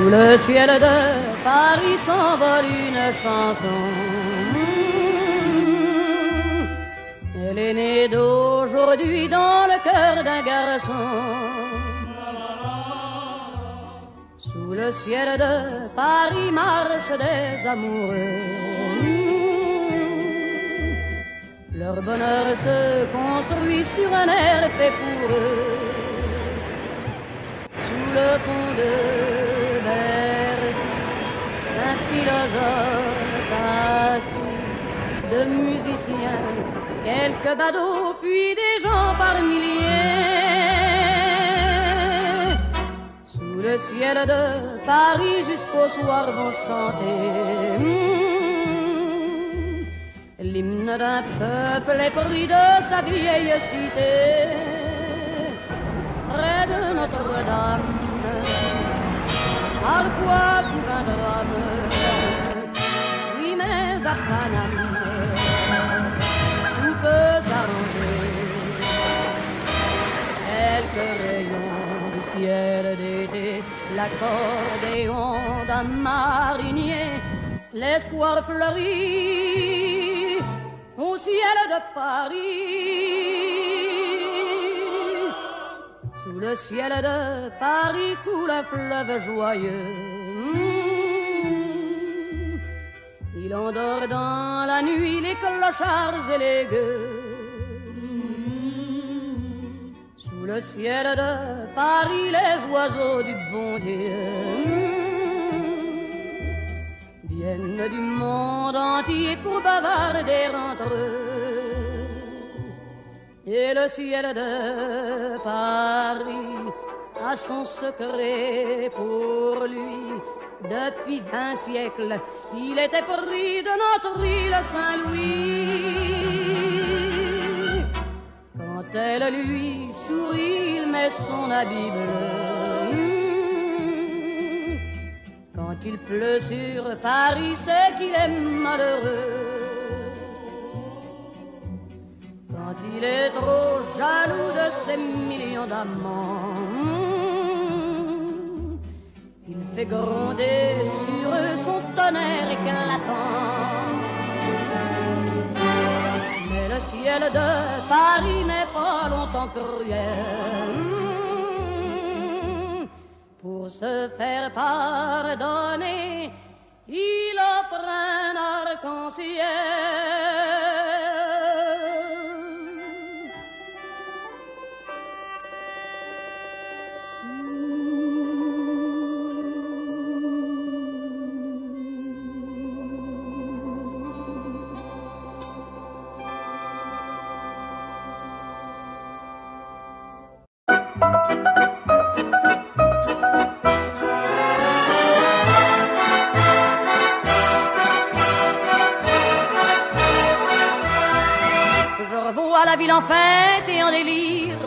Sous le ciel de Paris s'envole une chanson. Elle est née d'aujourd'hui dans le cœur d'un garçon. Sous le ciel de Paris marchent des amoureux. Leur bonheur se construit sur un air fait pour eux. Sous le pont de Bercy, un philosophe assis, de musiciens, quelques badauds, puis des gens par milliers. Sous le ciel de Paris jusqu'au soir vont chanter l'hymne d'un peuple épris de sa vieille cité. Près de Notre-Dame, parfois pour un drame, oui mais à Paname, tout peut s'arranger. Quelques rayons du ciel d'été, l'accordéon d'un marinier, l'espoir fleurit au ciel de Paris. Sous le ciel de Paris coule un fleuve joyeux. Il endort dans la nuit les clochards et les gueux. Sous le ciel de Paris les oiseaux du bon Dieu viennent du monde entier pour bavarder entre eux. Et le ciel de Paris a son secret pour lui. Depuis 20 siècles, il était pris de notre île Saint-Louis. Quand elle lui sourit, il met son habit bleu. Quand il pleut sur Paris, c'est qu'il est malheureux. Quand il est trop jaloux de ses millions d'amants, il fait gronder sur eux son tonnerre éclatant. Mais le ciel de Paris n'est pas longtemps cruel. Pour se faire pardonner, il offre un arc-en-ciel. La ville en fête et en délire,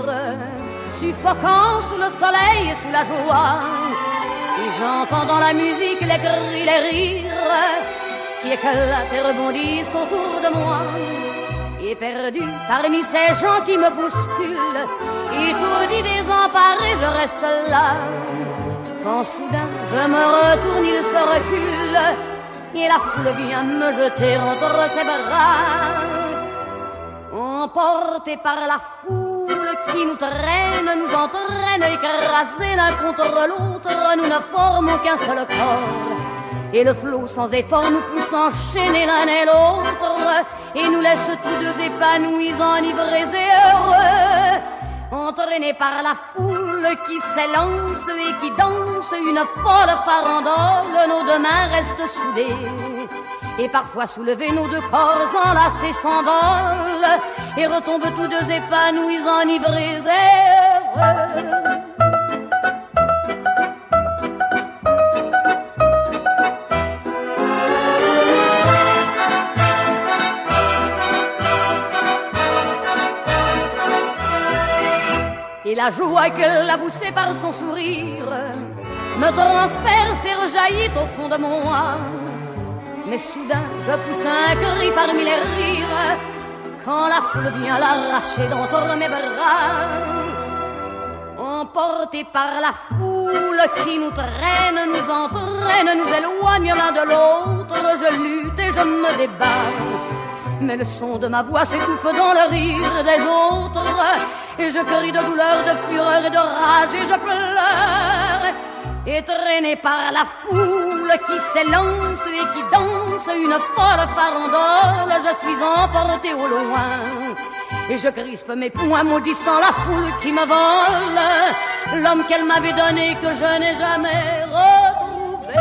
suffocant sous le soleil et sous la joie. Et j'entends dans la musique les cris, les rires qui éclatent et rebondissent autour de moi. Et perdu parmi ces gens qui me bousculent, étourdi, désemparé, je reste là. Quand soudain je me retourne, il se recule et la foule vient me jeter entre ses bras. Emportés par la foule qui nous traîne, nous entraîne, écrasés l'un contre l'autre, nous ne formons qu'un seul corps. Et le flot sans effort nous pousse enchaîner l'un et l'autre, et nous laisse tous deux épanouis, enivrés et heureux. Entraînés par la foule qui s'élance et qui danse une folle farandole, nos deux mains restent soudées. Et parfois soulevés, nos deux corps enlacés s'envolent et retombent tous deux épanouis, enivrés et heureux. Et la joie qu'elle a poussée par son sourire me transperce et rejaillit au fond de moi. Mais soudain je pousse un cri parmi les rires quand la foule vient l'arracher d'entre mes bras. Emporté par la foule foule qui nous traîne, nous entraîne, nous éloigne l'un de l'autre. Je lutte et je me débat, mais le son de ma voix s'étouffe dans le rire des autres. Et je crie de douleur, de fureur et de rage et je pleure. Et traîné par la foule qui s'élance et qui danse une folle farandole, je suis emporté au loin. Et je crispe mes poings maudissant la foule qui me vole l'homme qu'elle m'avait donné que je n'ai jamais retrouvé.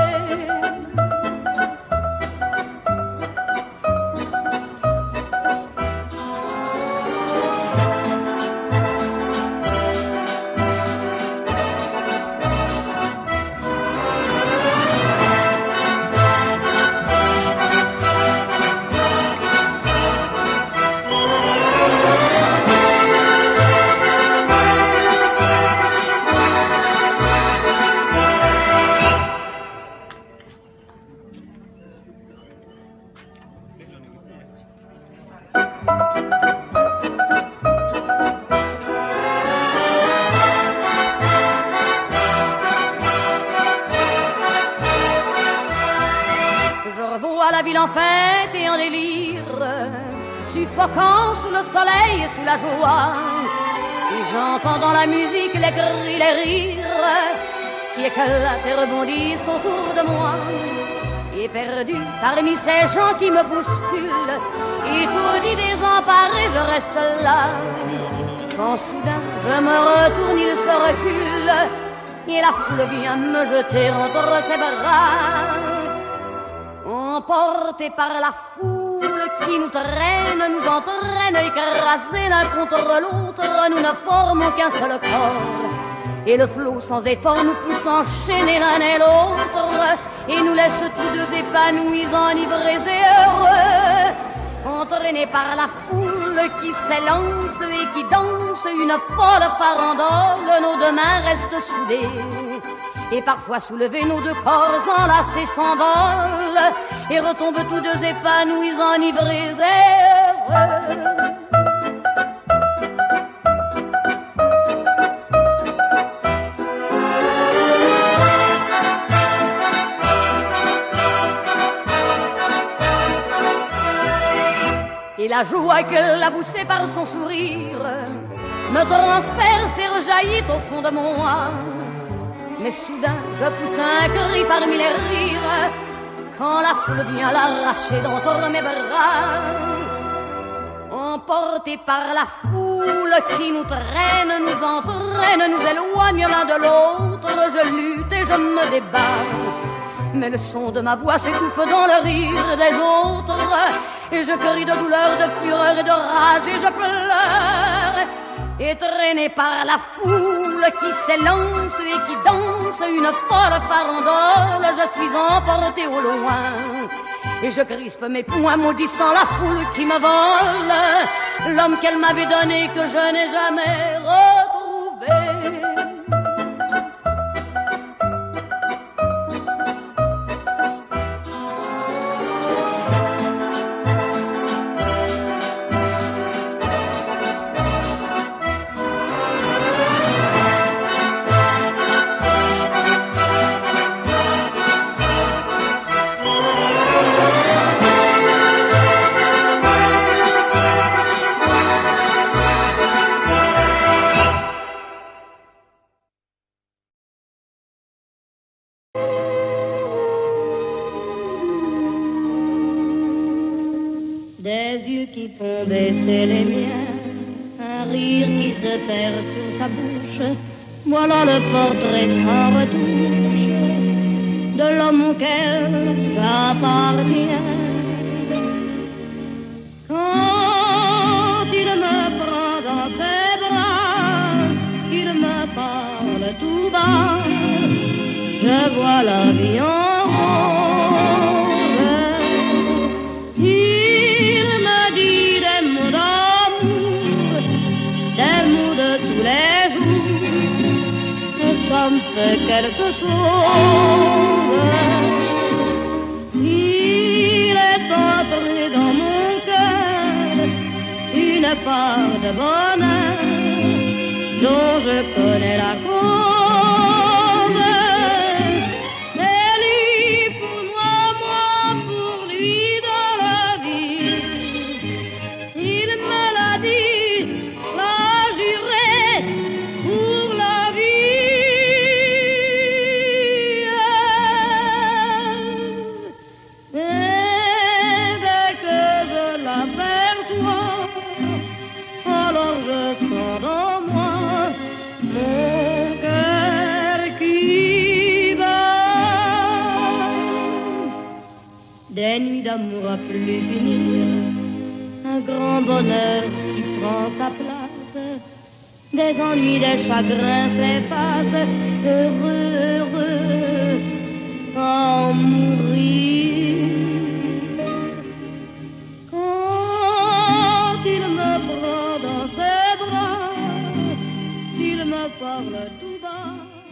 La ville en fête et en délire, suffocant sous le soleil et sous la joie. Et j'entends dans la musique les cris, les rires qui éclatent et rebondissent autour de moi. Et perdu parmi ces gens qui me bousculent, étourdi, désemparé, je reste là. Quand soudain je me retourne, il se recule et la foule vient me jeter entre ses bras. Emportés par la foule qui nous traîne, nous entraîne, écrasés l'un contre l'autre, nous ne formons qu'un seul corps. Et le flot sans effort nous pousse enchaîner l'un et l'autre, et nous laisse tous deux épanouis, enivrés et heureux. Entraînés par la foule qui s'élance et qui danse une folle farandole, nos deux mains restent soudées. Et parfois soulevés, nos deux corps enlacés s'envolent et retombent tous deux épanouis, enivrés et heureux. Et la joie qu'elle a poussée par son sourire me transperce et rejaillit au fond de moi. Mais soudain, je pousse un cri parmi les rires quand la foule vient l'arracher d'entre mes bras. Emportés par la foule qui nous traîne, nous entraîne, nous éloigne l'un de l'autre, je lutte et je me débat. Mais le son de ma voix s'étouffe dans le rire des autres, et je crie de douleur, de fureur et de rage, et je pleure. Et traîné par la foule qui s'élance et qui danse une folle farandole, je suis emporté au loin. Et je crispe mes poings maudissant la foule qui me vole l'homme qu'elle m'avait donné que je n'ai jamais retrouvé. Qui font baisser les miens, un rire qui se perd sur sa bouche, voilà le portrait sans retouche de l'homme auquel j'appartiens. Quand il me prend dans ses bras, qu'il me parle tout bas, je vois la vie en rose. Ça me fait quelque chose. Il est entré dans mon cœur une part de bonheur dont je connais la cause. des nuits d'amour à plus finir, un grand bonheur qui prend sa place, des ennuis, des chagrins s'effacent, heureux, heureux, à en mourir. Quand il me prend dans ses bras, il me parle tout bas.